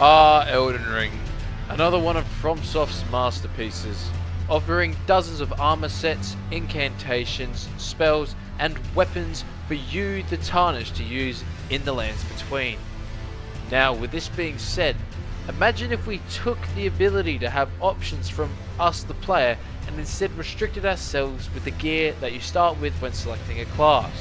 Elden Ring, another one of FromSoft's masterpieces, offering dozens of armor sets, incantations, spells, and weapons for you, the Tarnished, to use in the lands between. Now, with this being said, imagine if we took the ability to have options from us, the player, and instead restricted ourselves with the gear that you start with when selecting a class.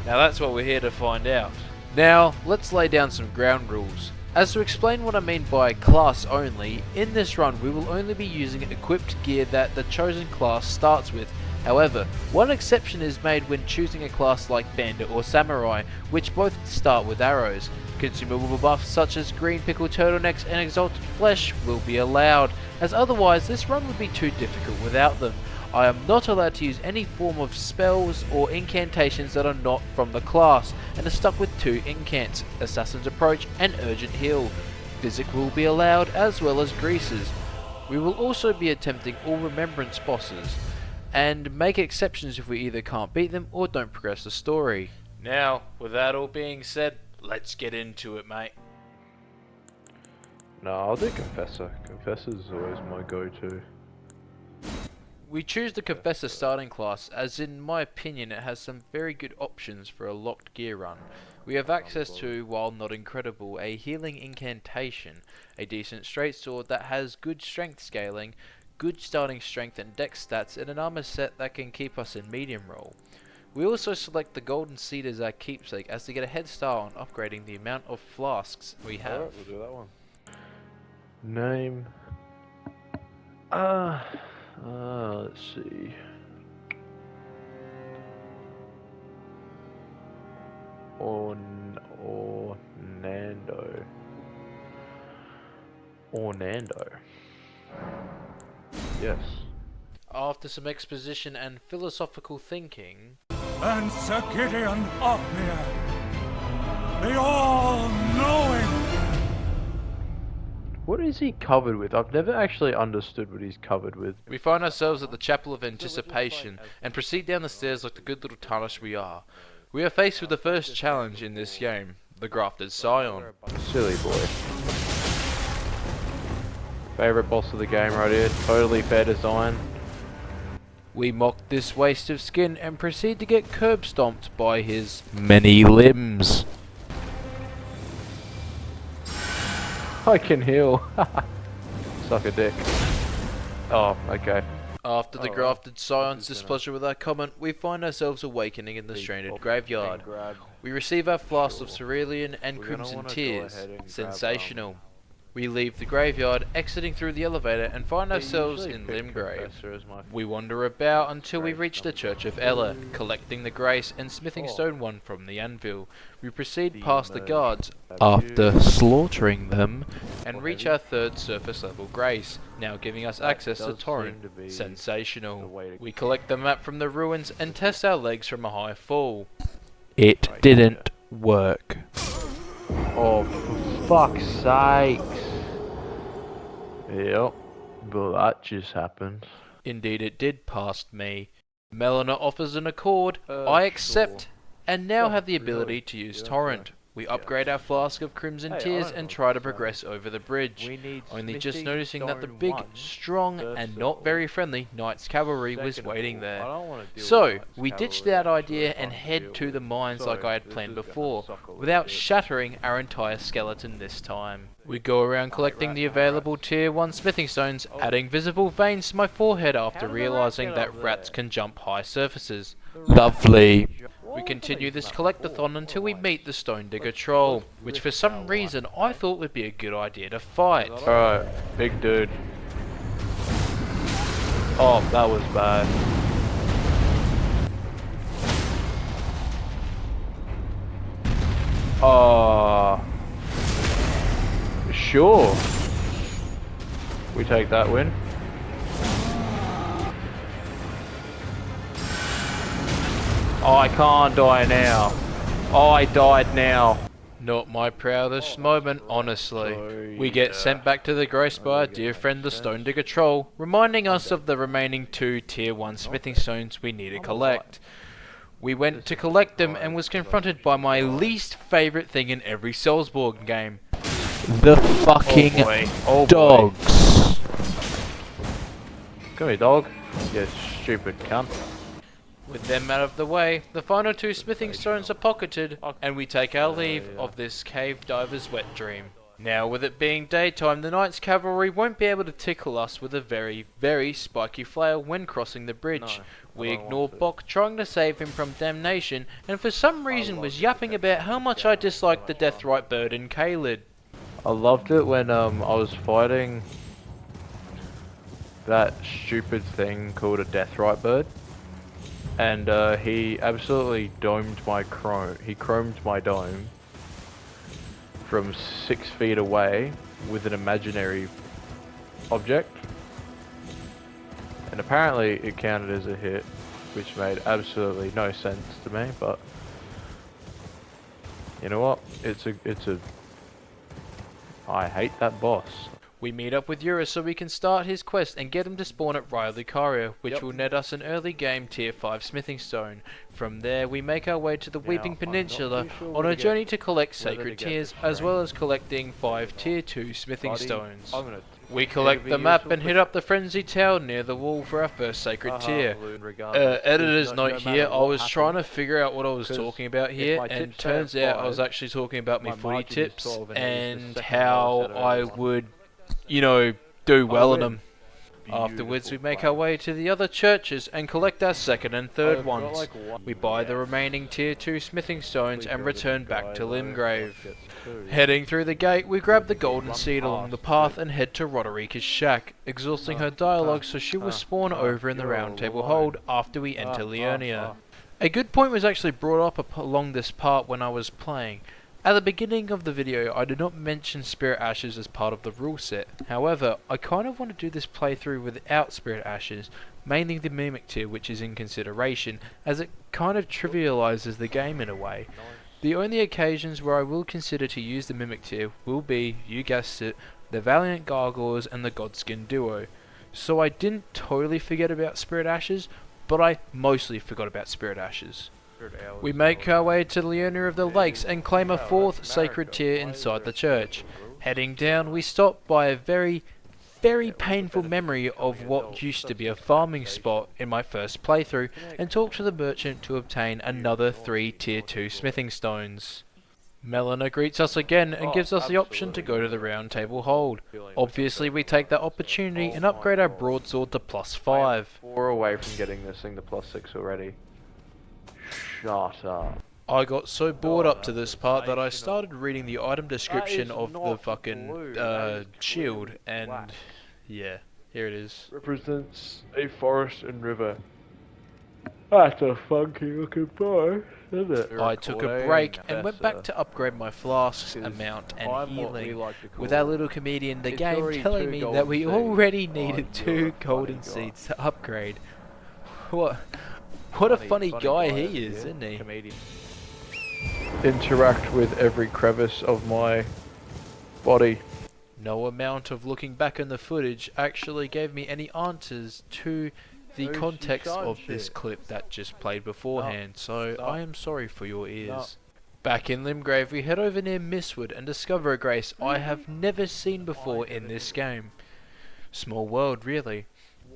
Now that's what we're here to find out. Now, let's lay down some ground rules. As to explain what I mean by class only, in this run we will only be using equipped gear that the chosen class starts with. However, one exception is made when choosing a class like Bandit or Samurai, which both start with arrows. Consumable buffs such as green pickle turtlenecks and exalted flesh will be allowed, as otherwise this run would be too difficult without them. I am not allowed to use any form of spells or incantations that are not from the class, and are stuck with two incants, Assassin's Approach and Urgent Heal. Physic will be allowed, as well as greases. We will also be attempting all remembrance bosses, and make exceptions if we either can't beat them or don't progress the story. Now, with that all being said, let's get into it, mate. No, I'll do Confessor. Confessor's always my go-to. We choose the Confessor starting class as in my opinion it has some very good options for a locked gear run. We have access to, while not incredible, a healing incantation, a decent straight sword that has good strength scaling, good starting strength and dex stats, and an armor set that can keep us in medium roll. We also select the golden seed as our keepsake as to get a head start on upgrading the amount of flasks we have. Alright, we'll do that one. Name. Let's see. Ornando. Yes. After some exposition and philosophical thinking, and Sir Gideon Othniel, the all-knowing. What is he covered with? I've never actually understood what he's covered with. we find ourselves at the Chapel of Anticipation and proceed down the stairs like the good little Tarnished we are. We are faced with the first challenge in this game, the Grafted Scion. Silly boy. Favorite boss of the game right here. Totally fair design. We mock this waste of skin and proceed to get curb stomped by his many limbs. I can heal. Suck a dick. Oh, okay. After the Grafted Scion's displeasure with our comment, we find ourselves awakening in the stranded graveyard. We receive our flask of cerulean and crimson tears. Sensational. We leave the graveyard, exiting through the elevator, and find ourselves in Limgrave. We wander about until we reach the Church of Ella, collecting the Grace and smithing stone 1 from the anvil. We proceed past the guards, after slaughtering them, and reach our third surface level Grace, now giving us access to Torrent. Sensational. We collect the map from the ruins and test our legs from a high fall. It didn't work. Oh, for fuck's sakes. Yep, but that just happened. Indeed it did past me. Melina offers an accord, I accept, and now have the ability to use Torrent. We upgrade our flask of Crimson Tears and try to progress over the bridge, only just noticing that the big, strong, and not very friendly Knights Cavalry was waiting there. So, we ditch that idea and head to the mines like I had planned before, without shattering our entire skeleton this time. We go around collecting the available tier 1 smithing stones, adding visible veins to my forehead after realizing that rats can jump high surfaces. Lovely. We continue this collectathon until we meet the Stone Digger Troll, which for some reason I thought would be a good idea to fight. Alright, big dude. Oh, that was bad. Sure. We take that win. Oh, I can't die now. Oh, I died now. Not my proudest moment, honestly. We get sent back to the Grace by our dear friend the Stone Digger Troll, reminding us of the remaining 2 tier 1 smithing stones we need to collect. We went to collect them and was confronted by my least favourite thing in every Soulsborne game. the fucking Oh boy. dogs. Come here, dog. You stupid cunt. With them out of the way, the final 2 smithing stones are pocketed, and we take our leave of this cave diver's wet dream. Now, with it being daytime, the Knight's Cavalry won't be able to tickle us with a very, very spiky flail when crossing the bridge. We ignore Bok trying to save him from damnation, and for some reason was yapping about how much I dislike the Deathrite bird in Caelid. I loved it when I was fighting that stupid thing called a Deathrite bird, and he absolutely domed my chrome. He chromed my dome from 6 feet away with an imaginary object, and apparently it counted as a hit, which made absolutely no sense to me. But you know what? It's a. I hate that boss. We meet up with Eurus so we can start his quest and get him to spawn at Raya Lucaria, which will net us an early game tier 5 smithing stone. From there we make our way to the Weeping Peninsula on a journey to collect sacred tears, as well as collecting 5 tier 2 smithing stones. We collect the map and hit up the Frenzy Tower near the wall for our first sacred tier. Editor's note here, I was trying to figure out what I was talking about here, and turns out I was actually talking about my footy tips and how I would, you know, do well in them. Afterwards we make our way to the other churches and collect our second and third ones. We buy the remaining tier 2 smithing stones and return back to Limgrave. Heading through the gate, we grab the golden seed along the path and head to Roderica's shack, exhausting her dialogue so she will spawn over in the Round Table Hold after we enter Liurnia. A good point was actually brought up along this part when I was playing. At the beginning of the video, I did not mention Spirit Ashes as part of the rule set. However, I kind of want to do this playthrough without Spirit Ashes, mainly the Mimic tier, which is in consideration, as it kind of trivializes the game in a way. The only occasions where I will consider to use the Mimic tier will be, you guessed it, the Valiant Gargoyles and the Godskin duo. So I didn't totally forget about Spirit Ashes, but I mostly forgot about Spirit Ashes. We make our way to Liurnia of the Lakes and claim a 4th sacred tier inside the church. Heading down, we stop by a very painful memory of what used to be a farming spot in my first playthrough and talk to the merchant to obtain another 3 tier 2 smithing stones. Melina greets us again and gives us the option to go to the Round Table Hold. Obviously we take that opportunity and upgrade our broadsword to +5. 4 away from getting this thing to +6 already. Shut up. I got so bored up to this part that I started reading the item description of the fucking shield, and yeah, here it is. Represents a forest and river. That's a funky looking bow, isn't it? I took a break and went back to upgrade my flasks, amount and healing, with our little comedian the game telling me that we already needed 2 golden seeds to upgrade. What a funny guy he is, isn't he? Interact with every crevice of my body. No amount of looking back in the footage actually gave me any answers to the context of this clip that just played beforehand, so I am sorry for your ears. Back in Limgrave, we head over near Mistwood and discover a grace I have never seen before in this game. Small world, really.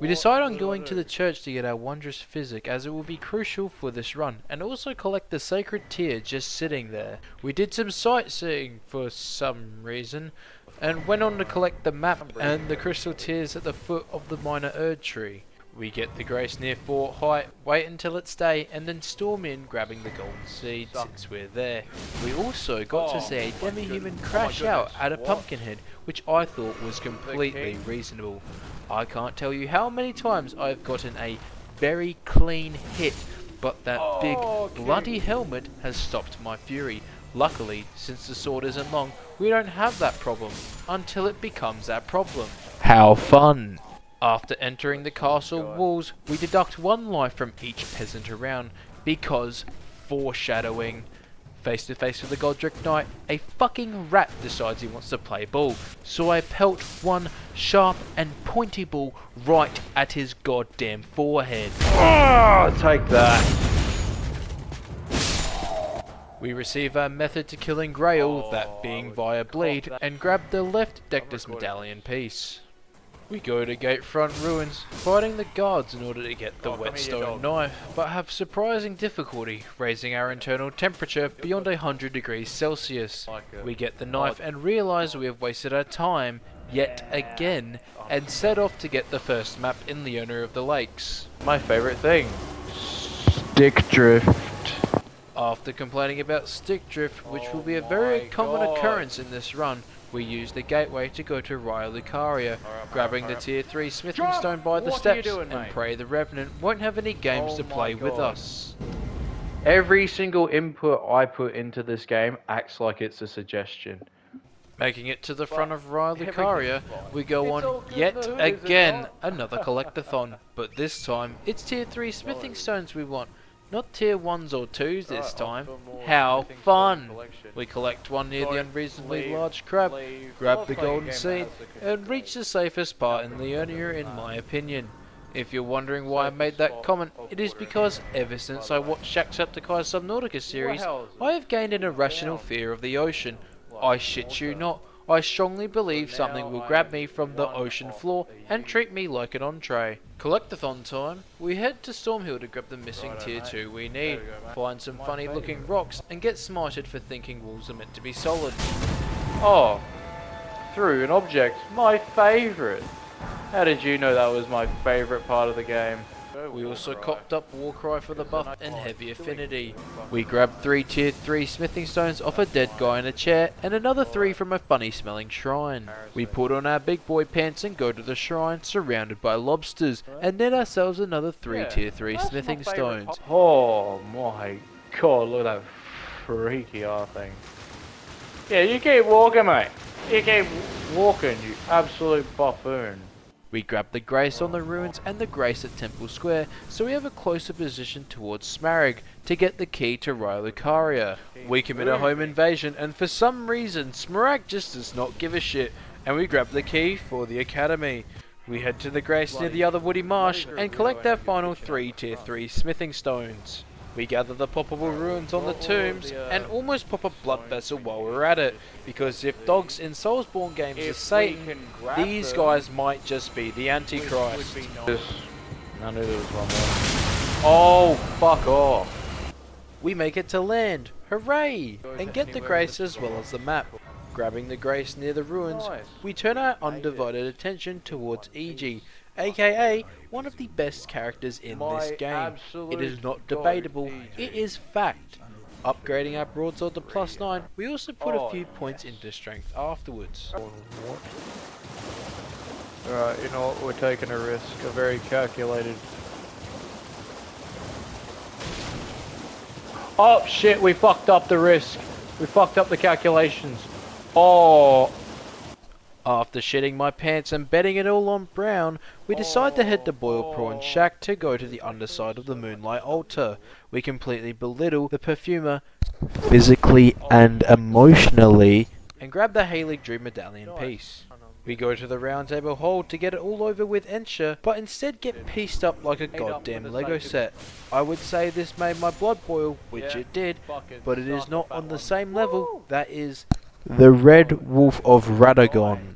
We decide on going to the church to get our wondrous physic, as it will be crucial for this run, and also collect the sacred tear just sitting there. We did some sightseeing for some reason, and went on to collect the map and the crystal tears at the foot of the minor Erd tree. We get the grace near Fort Height, wait until it's day, and then storm in grabbing the golden seed since we're there. We also got to see a demi-human crash out at a Pumpkinhead, which I thought was completely reasonable. I can't tell you how many times I've gotten a very clean hit, but that big bloody helmet has stopped my fury. Luckily, since the sword isn't long, we don't have that problem, until it becomes our problem. How fun! After entering the castle walls, we deduct 1 life from each peasant around, because foreshadowing. Face to face with the Godric Knight, a fucking rat decides he wants to play ball, so I pelt 1 sharp and pointy ball right at his goddamn forehead. Oh, take that. We receive our method to killing Grail, that being via bleed, and grab the left Dectus medallion piece. We go to Gatefront Ruins, fighting the guards in order to get the whetstone knife, but have surprising difficulty raising our internal temperature beyond 100 degrees Celsius. We get the knife and realise we have wasted our time, yet again, and set off to get the first map in the owner of the lakes. My favourite thing. Stick drift. After complaining about stick drift, which will be a very common occurrence in this run, we use the gateway to go to Raya Lucaria, grabbing the tier 3 smithing stone by the steps, and pray the Revenant won't have any games to play with us. Every single input I put into this game acts like it's a suggestion. Making it to the front of Raya Lucaria, we go on yet again another collectathon, but this time it's tier 3 smithing stones we want. Not tier 1s or 2s this time. How fun! We collect one near the unreasonably large crab, grab the golden seed, and reach the safest part in the area in my opinion. If you're wondering why I made that comment, it is because ever since I watched Jacksepticeye's Subnautica series, I have gained an irrational fear of the ocean. I shit you not, I strongly believe something will grab me from the ocean floor and treat me like an entree. Collectathon time. We head to Stormhill to grab the missing tier 2 we need, find some funny looking rocks and get smited for thinking walls are meant to be solid. Oh, through an object. My favourite. How did you know that was my favourite part of the game? We also copped up Warcry for the buff and heavy affinity. We grabbed 3 tier 3 smithing stones off a dead guy in a chair and another 3 from a funny smelling shrine. We put on our big boy pants and go to the shrine surrounded by lobsters and net ourselves another 3 tier 3 smithing stones. Oh my god, look at that freaky ass thing. Yeah, you keep walking, mate. You keep walking, you absolute buffoon. We grab the Grace on the ruins and the Grace at Temple Square, so we have a closer position towards Smaragd to get the key to Raya Lucaria. We commit a home invasion, and for some reason Smaragd just does not give a shit, and we grab the key for the Academy. We head to the Grace near the other woody marsh and collect our final 3 tier 3 smithing stones. We gather the poppable ruins on the tombs and almost pop a blood vessel while we're at it, because if dogs in Soulsborne games are Satan, these guys might just be the Antichrist. I knew there was one more. Oh, fuck off. We make it to land, hooray, and get the Grace as well as the map. Grabbing the Grace near the ruins, we turn our undivided attention towards EG, aka one of the best characters in this game. It is not debatable, it is fact. Upgrading our broadsword to +9, we also put a few points into strength afterwards. Alright, you know what, we're taking a risk, a very calculated... Oh shit, we fucked up the risk. We fucked up the calculations. Oh... After shitting my pants and betting it all on brown, we decide to head to Boiled Prawn Shack to go to the underside of the Moonlight Altar. We completely belittle the perfumer, physically and emotionally, and grab the Halig Dream Medallion piece. We go to the Round Table Hold to get it all over with Ensure, but instead get pieced up like a goddamn Lego set. I would say this made my blood boil, which it did, but it is not on the same level. That is the Red Wolf of Radagon.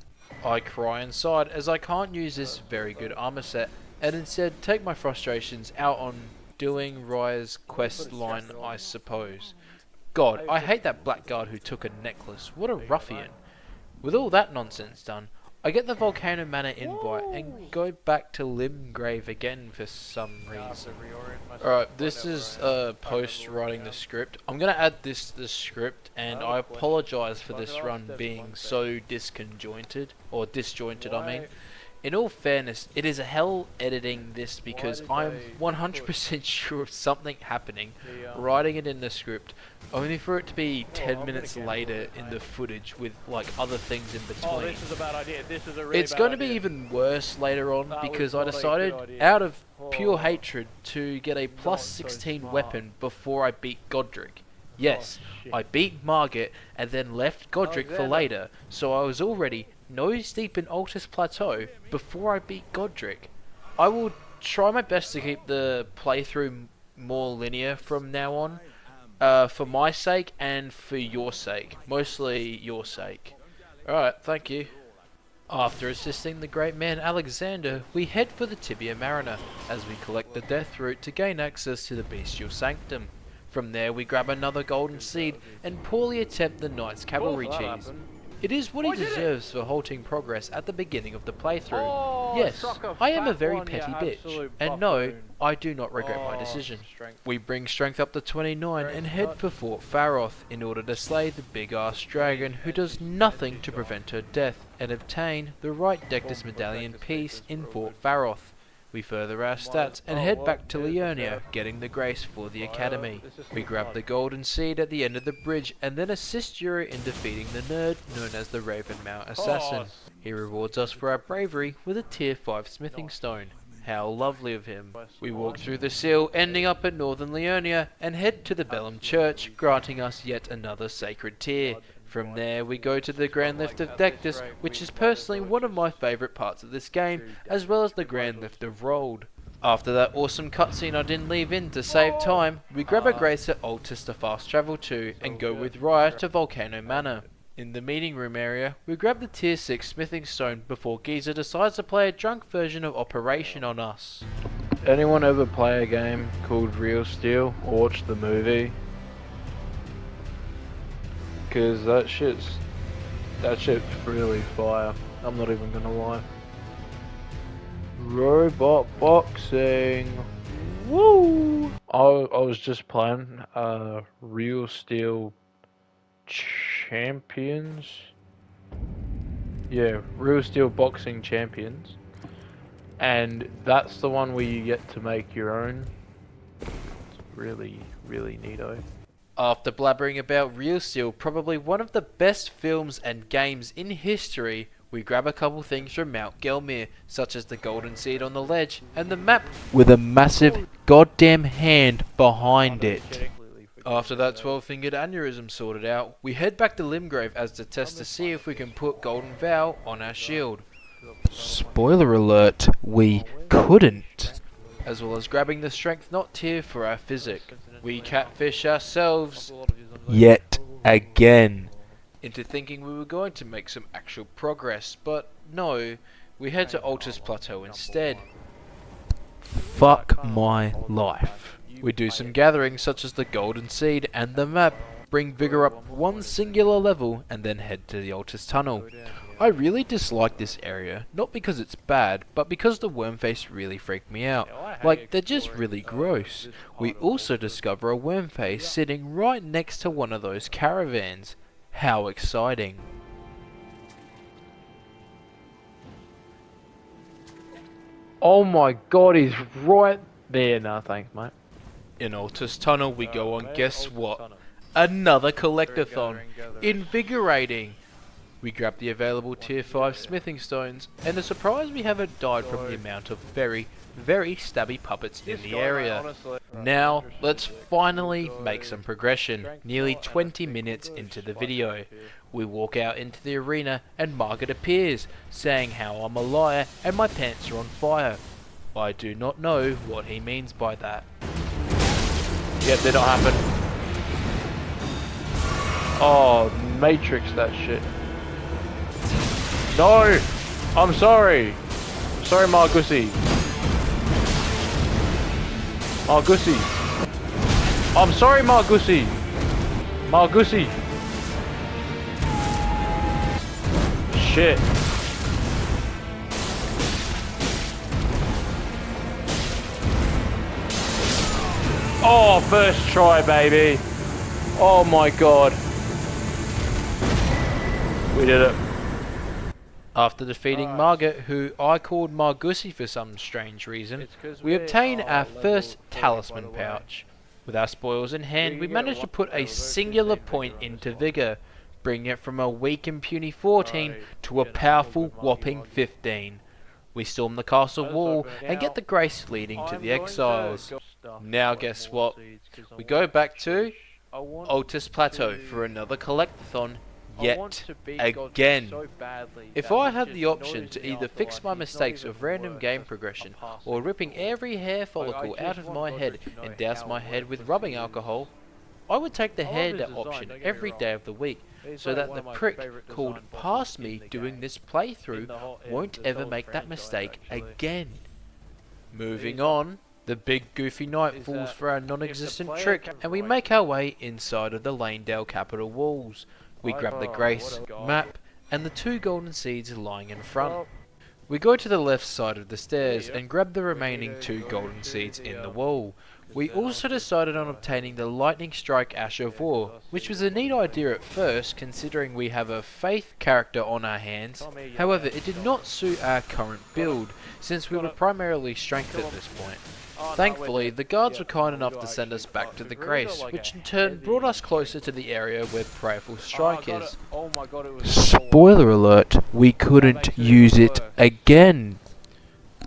I cry inside as I can't use this very good armor set, and instead take my frustrations out on doing Raya's quest line, I suppose. God, I hate that blackguard who took a necklace. What a ruffian. With all that nonsense done, I get the Volcano Manor invite and go back to Limgrave again for some reason. Alright, this is post writing the script. I'm going to add this to the script, and I apologise for this run being so disjointed I mean. In all fairness, it is a hell editing this because I'm 100% sure of something happening, writing it in the script, only for it to be 10 minutes later in the footage with like other things in between. This is a bad idea. This is a really It's going to be even worse later on because I decided out of pure hatred to get a +16 weapon before I beat Godric. Yes, I beat Margit and then left Godric for later, so I was already nose deep in Altus Plateau before I beat Godric. I will try my best to keep the playthrough more linear from now on, for my sake and for your sake. Mostly your sake. Alright, thank you. After assisting the great man Alexander, we head for the Tibia Mariner, as we collect the death root to gain access to the Bestial Sanctum. From there we grab another golden seed and poorly attempt the Knight's Cavalry cheese. It is what he deserves for halting progress at the beginning of the playthrough. Yes, I am a very petty bitch, and no, I do not regret my decision. We bring strength up to 29 and head for Fort Faroth in order to slay the big ass dragon who does nothing to prevent her death and obtain the right Dectus Medallion piece in Fort Faroth. We further our stats and head back to Leonia, getting the grace for the academy. We grab the golden seed at the end of the bridge and then assist Yuri in defeating the nerd known as the Ravenmount Assassin. He rewards us for our bravery with a tier 5 smithing stone. How lovely of him. We walk through the seal, ending up at Northern Leonia, and head to the Bellum Church, granting us yet another sacred tier. From there we go to the Grand Lift of Dectus, which is personally one of my favourite parts of this game, as well as the Grand Lift of Rold. After that awesome cutscene I didn't leave in to save time, we grab a grace at Altus to fast travel to, and go with Raya to Volcano Manor. In the meeting room area, we grab the tier 6 smithing stone before Giza decides to play a drunk version of Operation on us. Anyone ever play a game called Real Steel or watch the movie? Cause that shit's really fire. I'm not even gonna lie. Robot boxing. Woo! I was just playing Real Steel Champions. Yeah, Real Steel Boxing Champions. And that's the one where you get to make your own. It's really, really neato. After blabbering about Real Steel, probably one of the best films and games in history, we grab a couple things from Mount Gelmir, such as the golden seed on the ledge, and the map with a massive goddamn hand behind it. After that 12-fingered aneurysm sorted out, we head back to Limgrave as the test to see if we can put Golden Vow on our shield. Spoiler alert, we couldn't. As well as grabbing the strength not tier for our physic. We catfish ourselves, yet again, into thinking we were going to make some actual progress, but no, we head to Altus Plateau instead. Fuck my life. We do some gatherings such as the Golden Seed and the map, bring Vigor up one singular level, and then head to the Altus Tunnel. I really dislike this area, not because it's bad, but because the wormface really freaked me out. Like, they're just really gross. We also discover a wormface sitting right next to one of those caravans. How exciting. Oh my god, he's right there. No, thanks, mate. In Altus Tunnel we go on, guess what? Another collectathon. Invigorating. We grab the available tier 5 smithing stones, and the surprise we haven't died from the amount of very, very stabby puppets in the area. Now, let's finally make some progression, nearly 20 minutes into the video. We walk out into the arena and Margaret appears, saying how I'm a liar and my pants are on fire. I do not know what he means by that. Yep, did not happen. Oh, Matrix that shit. No! I'm sorry! Sorry, Margussy. Margussy. I'm sorry, Margussy. Margussy. Shit. Oh, first try, baby. Oh my god. We did it. After defeating Margaret, who I called Margussy for some strange reason, we obtain our first talisman pouch. With our spoils in hand, we manage to put a singular point into Vigor, bringing it from a weak and puny 14 to a powerful whopping 15. We storm the castle wall and get the grace leading to the exiles. Now guess what? We go back to Altus Plateau for another collectathon. Yet again. If I had the option to either fix my mistakes of random game progression or ripping every hair follicle out of my head and douse my head with rubbing alcohol, I would take the I love hand his design, option don't get me every wrong. day of the week, He's so like that one the of my prick favourite called design past bosses me in the doing game. this playthrough In won't the ever Zelda make that franchise, mistake actually. again. Moving He's on, the big goofy knight is falls that for our if the non-existent player trick, can and we write make our way inside of the Lanedale Capital walls. We grab the what Grace a god. map and the 2 golden seeds lying in front. Well, We go to the left side of the stairs Yep. and grab the We remaining need to 2 go golden to seeds the, in the wall. We then also I'll just decided on go obtaining ahead the Lightning Strike Ash of War, which was a neat idea at first considering we have a Faith character on our hands. Tell me, However, it did not suit our current build since we were primarily strength Come at on. this point. Oh, no, Thankfully, wait, the guards yeah, were kind we enough got to send us actually back got to the the Grace, like which a in turn heavy brought us strength closer to the area where Prayerful Oh, I Strike got is. it. Oh my god, it was so Spoiler alert, we couldn't actually use it work. again.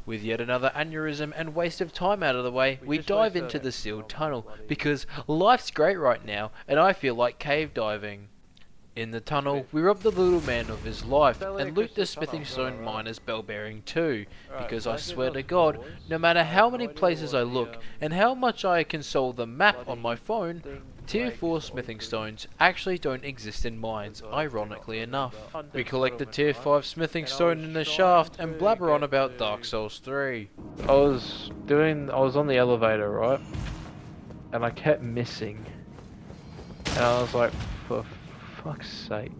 With yet another aneurysm and waste of time out of the way, we just dive wasted into it. the sealed Oh, tunnel bloody- because life's great right now and I feel like cave diving. In the tunnel, we rob the little man of his life Belly and loot the crystal smithing tunnel. stone Alright. miner's bell bearing too, Alright, because I let's do swear those to God, boys. no matter I how have many no idea places I what the, look and how much I console the map on my phone, thing Tier breaks 4 or smithing anything. stones actually don't exist in mines, Because ironically they're enough. not We undead collect the settlement, Tier right? 5 smithing And I stone was in the trying shaft to and blabber on get about to- Dark Souls 3. I was on the elevator, right? And I kept missing. And I was like, for fuck's sake.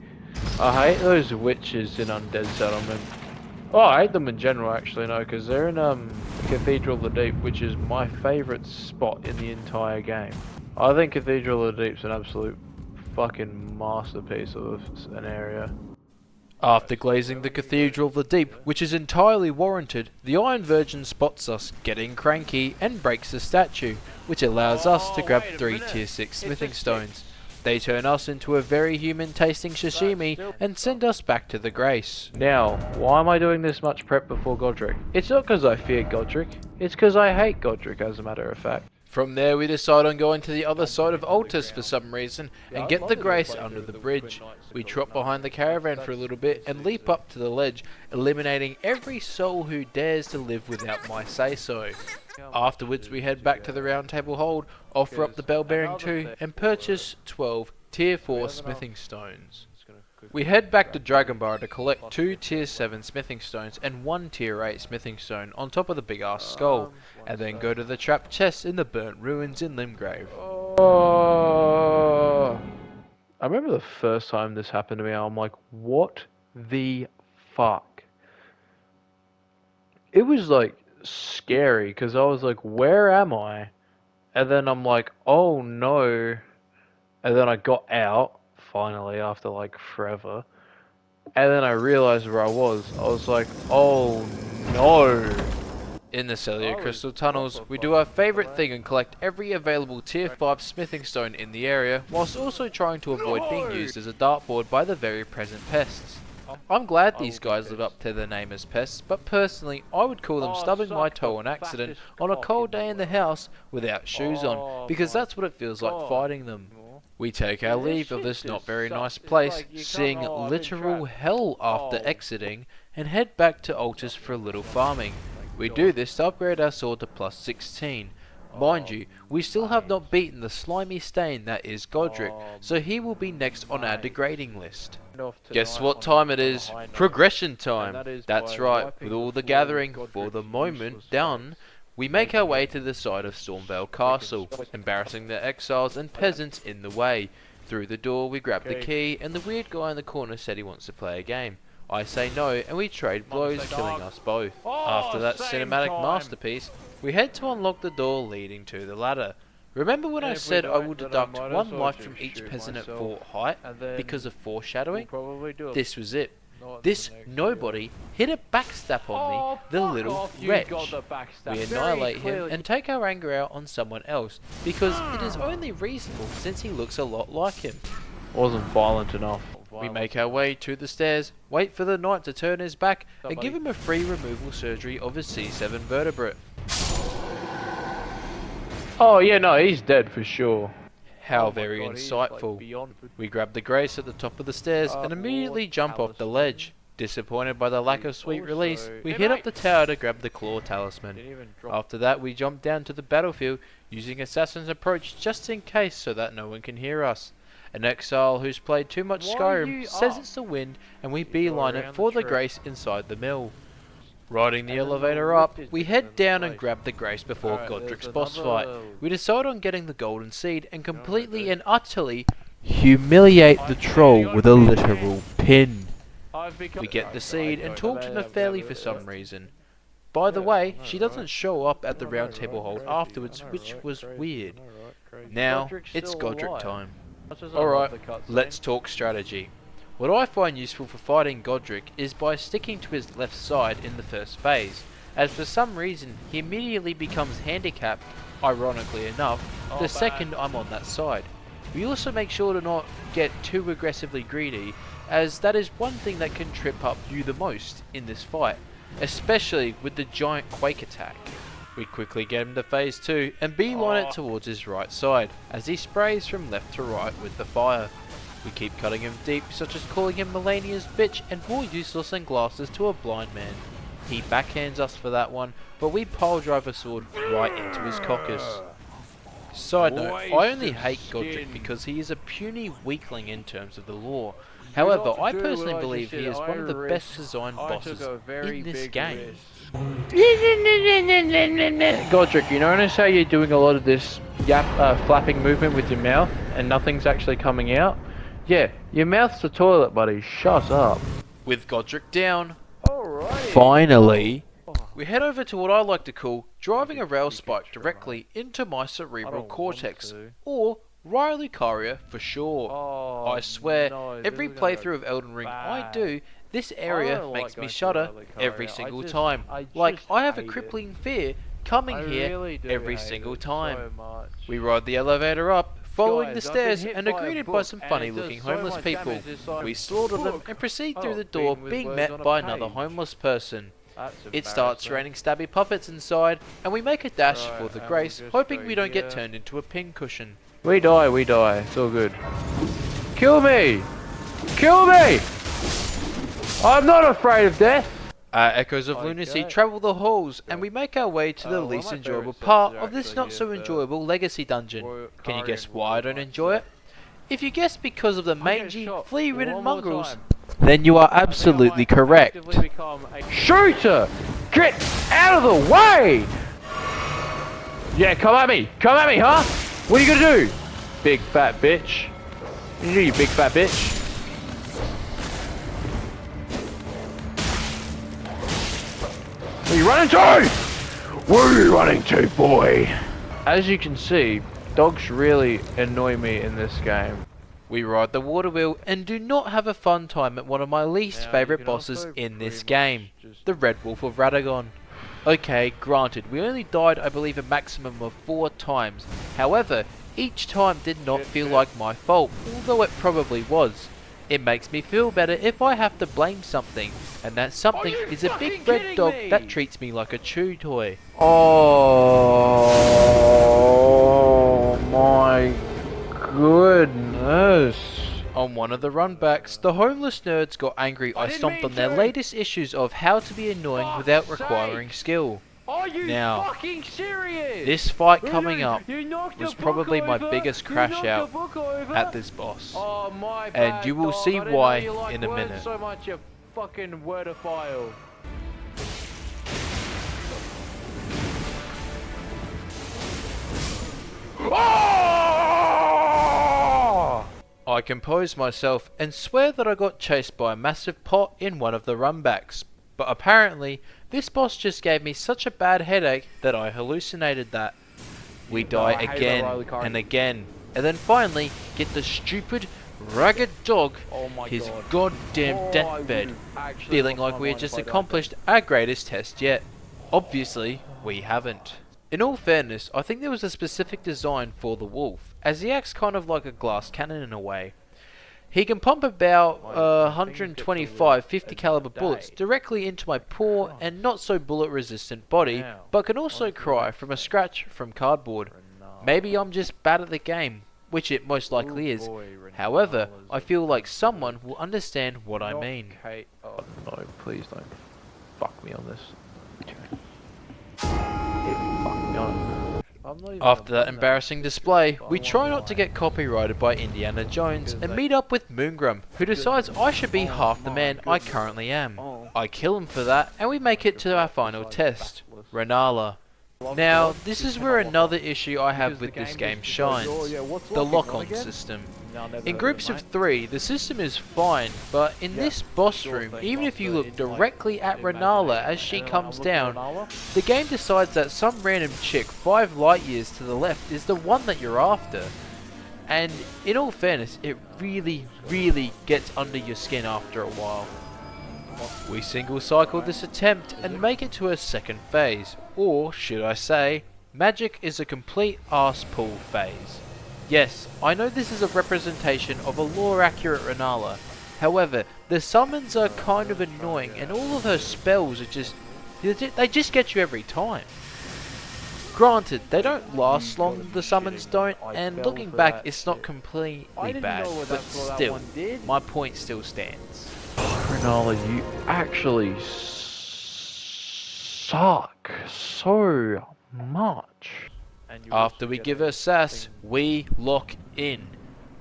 I hate those witches in Undead Settlement. Oh, I hate them in general actually, no, because they're in Cathedral of the Deep, which is my favourite spot in the entire game. I think Cathedral of the Deep's an absolute fucking masterpiece of an area. After glazing the Cathedral of the Deep, which is entirely warranted, the Iron Virgin spots us getting cranky and breaks the statue, which allows us to grab wait a 3 minute. Tier 6 It's a smithing stick. stones. They turn us into a very human tasting sashimi still- and send us back to the Grace. Now, why am I doing this much prep before Godric? It's not because I fear Godric, it's because I hate Godric as a matter of fact. From there we decide on going to the other side of Altus for some reason and get the Grace under the bridge. We trot behind the caravan for a little bit and leap up to the ledge, eliminating every soul who dares to live without my say-so. Afterwards we head back to the Round Table Hold, offer up the bell bearing 2 and purchase 12 Tier 4 smithing stones. We head back to Dragonbar to collect 2 Tier 7 smithing stones and 1 Tier 8 smithing stone on top of the big ass skull, and then go to the trapped chest in the burnt ruins in Limgrave. Oh, I remember the first time this happened to me, I'm like, what the fuck? It was like scary because I was like, where am I? And then I'm like, oh no. And then I got out, finally, after like forever. And then I realized where I was. I was like, oh no. In the cellular crystal tunnels, we do our favourite thing and collect every available Tier 5 smithing stone in the area, whilst also trying to avoid being used as a dartboard by the very present pests. I'm glad these guys live up to their name as pests, but personally I would call them stubbing my toe on accident on a cold day in the house without shoes on, because that's what it feels like fighting them. We take our leave of this not very nice place, seeing literal hell after exiting, and head back to Altus for a little farming. We do this to upgrade our sword to plus 16. Mind you, we still have not beaten the slimy stain that is Godric, so he will be next on our degrading list. Guess what time it is? Progression time! That's right, with all the gathering, for the moment, done, we make our way to the side of Stormvale Castle, embarrassing the exiles and peasants in the way. Through the door we grab the key, and the weird guy in the corner said he wants to play a game. I say no, and we trade blows, killing us both. After that cinematic masterpiece, we head to unlock the door leading to the ladder. Remember when I said I will deduct 1 life from each peasant at Fort Height because of foreshadowing? This was it. This nobody hit a backstab on me, the little wretch. We annihilate him and take our anger out on someone else, because it is only reasonable since he looks a lot like him. Wasn't violent enough. We make our way to the stairs, wait for the knight to turn his back, and give him a free removal surgery of his C7 vertebrate. Oh yeah, no, he's dead for sure. How very insightful. We grab the Grace at the top of the stairs and immediately jump off the ledge. Disappointed by the lack of sweet Also- release, we Hey, hit up mate! the tower to grab the claw talisman. Didn't even drop. After that, we jump down to the battlefield using Assassin's Approach just in case so that no one can hear us. An exile who's played too much Why Skyrim you says up? it's the wind and we go beeline it around for the the tree. Grace inside the mill. Riding the And then the elevator lift up, is we different head than down the and place. grab the Grace before Alright, Godric's there's boss fight. another- We decide on getting the golden seed and completely dude. and utterly humiliate the I'm troll getting with a on me. literal pin. I've become- We get the Right, seed right, and talk to right, Nepheli for some reason. By the Yeah, way, I know, she right? doesn't show up at the I round know, table right, hold crazy, afterwards, I know, which right, was crazy, weird. I know, right, crazy. Now, Godric's it's still Godric alive. time. Much as I love Alright, the cutscene. let's talk strategy. What I find useful for fighting Godric is by sticking to his left side in the first phase, as for some reason he immediately becomes handicapped, ironically enough, Oh, the second I'm on that side. We also make sure to not get too aggressively greedy, as that is one thing that can trip up you the most in this fight, especially with the giant quake attack. We quickly get him to phase 2 and beeline it towards his right side, as he sprays from left to right with the fire. We keep cutting him deep, such as calling him Melania's bitch and more useless than glasses to a blind man. He backhands us for that one, but we pile drive a sword right into his coccus. Side note, I only Waste of hate Godric skin. because he is a puny weakling in terms of the lore. However, I do personally what I believe just he did. is one of the best designed I bosses took a very in this big game. risk. Godric, you notice how you're doing a lot of this flapping movement with your mouth and nothing's actually coming out? Yeah, your mouth's the toilet, buddy. Shut up. With Godric down, Alright. finally, Oh. we head over to what I like to call driving a rail spike directly into my cerebral don't cortex, want to. or Riley Courier for sure. Oh, I swear, no, this every is gonna go playthrough of Elden Ring I bad. do, this area don't makes like me going to shudder Riley every Courier. single I time. just I have a hate it. crippling fear coming I here really do every hate single it time. so much. We ride the elevator up, following Guys, the I've been stairs, hit and by are a greeted by book, some and funny it does looking so homeless much people. damage inside We a slaughter them book. and proceed Oh, through the door, beaten with being words met on a by another page. homeless person. That's It starts embarrassing. raining stabby puppets inside, and we make a dash Right, for the and Grace, we'll just hoping go we don't get here. turned into a pincushion. We die, we die. It's all good. Kill me! Kill me! I'm not afraid of death! Echoes of Lunacy Okay. travel the halls, and we make our way to the Oh, well, least my enjoyable favourite part sections of this actually not so is the enjoyable legacy dungeon. Royal- Can you guess Karian why I Royal don't Knights, enjoy yeah. it? If you guess because of the I get mangy, shot flea-ridden one more mongrels, time. then you are I think I absolutely might correct. actively become a shooter! Get out of the way! Yeah, come at me! Come at me, huh? What are you gonna do? Big fat bitch. You do, you big fat bitch. Where are you running to? Where are you running to, boy? As you can see, dogs really annoy me in this game. We ride the water wheel and do not have a fun time at one of my least Now, you favourite can bosses also in this pretty much game, just- the Red Wolf of Radagon. Okay, granted, we only died I believe a maximum of 4 times. However, each time did not feel like my fault, although it probably was. It makes me feel better if I have to blame something, and that something you is a fucking big red kidding dog me? that treats me like a chew toy. Oh my goodness. On one of the runbacks, the homeless nerds got angry I didn't stomped mean on their to. latest issues of how to be annoying Fuck's without requiring sake. skill. Are you Now, fucking serious? This fight You- coming up you knocked was the book probably my over, biggest you crash knocked the out book over. at this boss. Oh my And bad, you will dog. see I didn't why know you liked in a words minute. so much, you fucking wordophile. Oh! I compose myself and swear that I got chased by a massive pot in one of the runbacks, but apparently this boss just gave me such a bad headache that I hallucinated that. We die I hate again that Riley Courier. and again, and then finally get the stupid, ragged dog Oh my his god. goddamn Oh, I deathbed, would've actually feeling lost like my we had mind just if I died accomplished our greatest test yet. Obviously, we haven't. In all fairness, I think there was a specific design for the wolf, as he acts kind of like a glass cannon in a way. He can pump about My thing gets 125 a 50 little caliber day. bullets directly into my poor and not so bullet resistant body, Now, but can also honestly, cry from a scratch from cardboard. Maybe I'm just bad at the game. which it most likely is. However, I feel like someone will understand what I mean. Oh no, please don't fuck me on this. Yeah, fuck me on it. After that embarrassing display, we try not to get copyrighted by Indiana Jones and meet up with Moongrum, who decides I should be half the man I currently am. I kill him for that, and we make it to our final test, Renala. Now, this is where another issue I have with this game shines, the lock-on system. In groups of 3, the system is fine, but in this boss room, even if you look directly at Renala as she comes down, the game decides that some random chick 5 light years to the left is the one that you're after. And in all fairness, it really gets under your skin after a while. We single cycle this attempt and make it to a second phase, or should I say, magic is a complete arse pull phase. Yes, I know this is a representation of a lore accurate Renala, however, the summons are kind of annoying and all of her spells are they just get you every time. Granted, they don't last long, the summons don't, and looking back it's not completely bad, but still, my point still stands. Renala, you actually suck so much. After we give her sass, we lock in.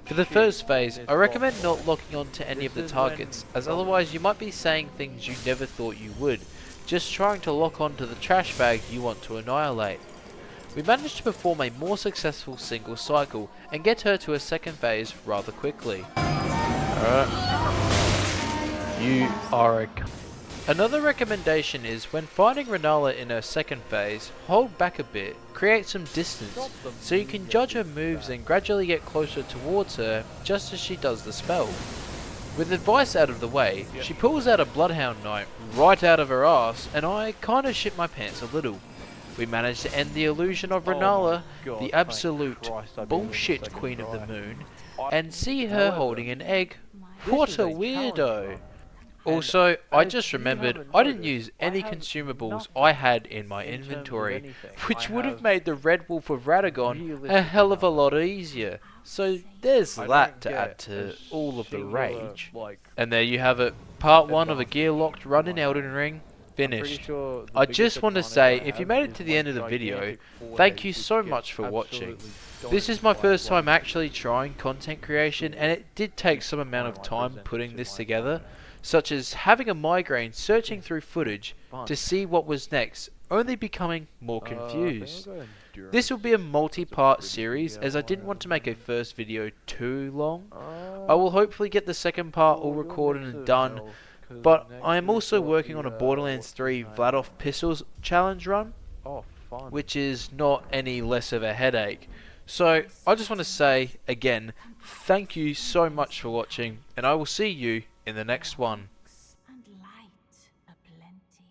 For the first phase, I recommend not locking on to any of the targets, as otherwise you might be saying things you never thought you would, just trying to lock on to the trash bag you want to annihilate. We managed to perform a more successful single cycle, and get her to a second phase rather quickly. Alright. You are a Another recommendation is, when fighting Renala in her second phase, hold back a bit, create some distance, so you can judge her moves and gradually get closer towards her just as she does the spell. With advice out of the way, she pulls out a Bloodhound Knight right out of her ass, and I kinda shit my pants a little. We managed to end the illusion of Renala, the absolute bullshit Queen of the Moon, and see her holding an egg. What a weirdo! Also, I just remembered I didn't use any consumables I had in my inventory, which would have made the Red Wolf of Radagon a hell of a lot easier. So there's that to add to all of the rage. And there you have it, part 1 of a gear-locked run in Elden Ring, finished. I just want to say, if you made it to the end of the video, thank you so much for watching. This is my first time actually trying content creation, and it did take some amount of time putting this together, such as having a migraine searching through footage to see what was next, only becoming more confused. This will be a multi-part series, as I didn't want to make a first video too long. I will hopefully get the second part all recorded and done, but I am also working on a Borderlands 3 Vladof Pistols challenge run, which is not any less of a headache. So I just want to say again, thank you so much for watching, and I will see you in the next one. And light aplenty.